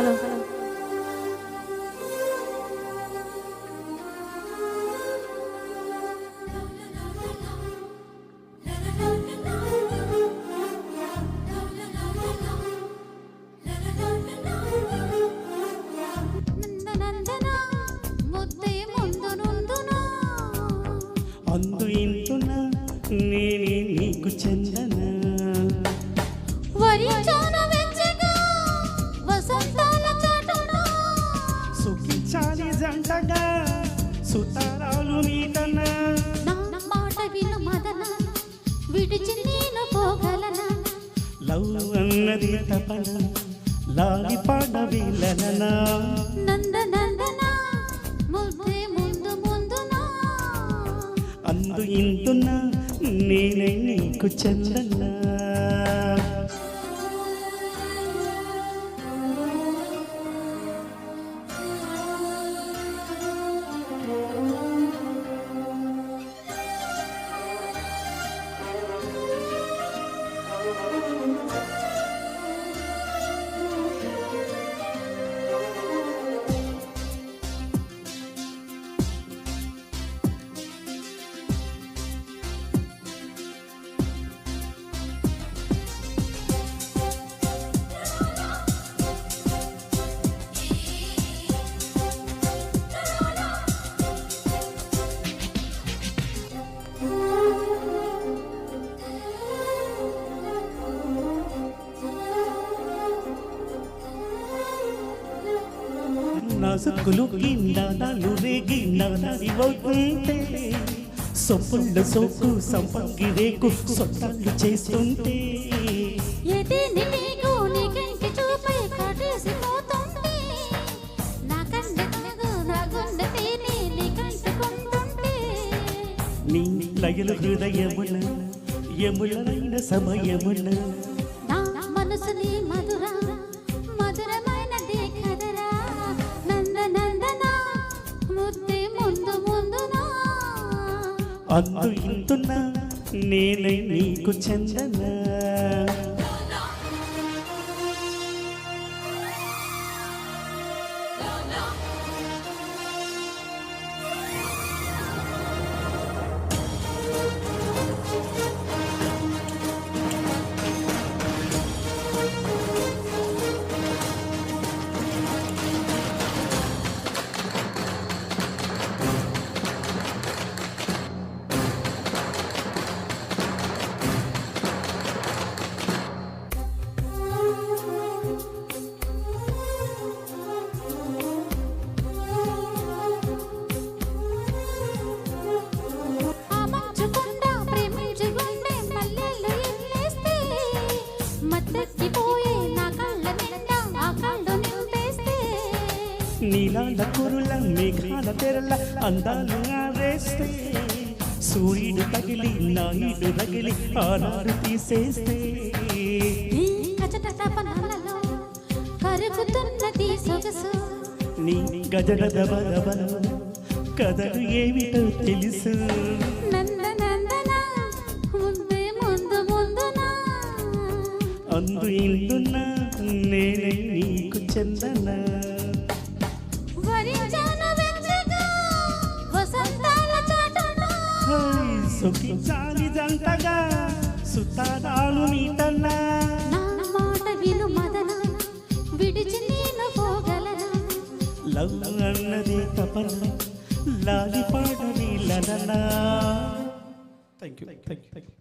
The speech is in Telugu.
హలో అందు ఇంటున నేనే నీకు చెందన సుఖించాలి జంటగా సుతారాలు నీటన మాట విను మదన విడిచి నేను పోగలనా లవ్ అన్నది తపన లాలి పాడవిలనా నందనందన ముద్దే ముందు ముందునా అందు ఇంటున నేనే నీకు చెందన నాసుకులు గిన్నెలు రేగి నడివవుతుంటే సొప్పుళ్ళు సోకు సంపంగి రేకు సొట్టాలు చేస్తుంటే నీ లయలు హృదయమున యములైన సమయమున మనసుని మధుర మధురమైన దేఖదరా నందనందన ముద్దే ముందు ముందునా అందు ఇంటున్న నేనే నీకు చెందన నీలాల కురుల మేఘాల తెరల అందాలు ఆరేస్తే సూర్యుడు తగిలి నాయుడు రగిలి ఆనాడు తీసేస్తే కరుగుతున్నది సొగసు నీ గజగద బలబల కథలు ఏమిటో తెలుసు నందనందన ముందే ముందు ముందునా అందు ఇంటున్న నేనే నీకు చెందన సుఖించాలి జంటగా సుతారాలు నీటన్నా మాట విను మదన విడిచి నేను పోగలనా లవ్ అన్నది తపన లాలి పాడవి లలనా థ్యాంక్ యూ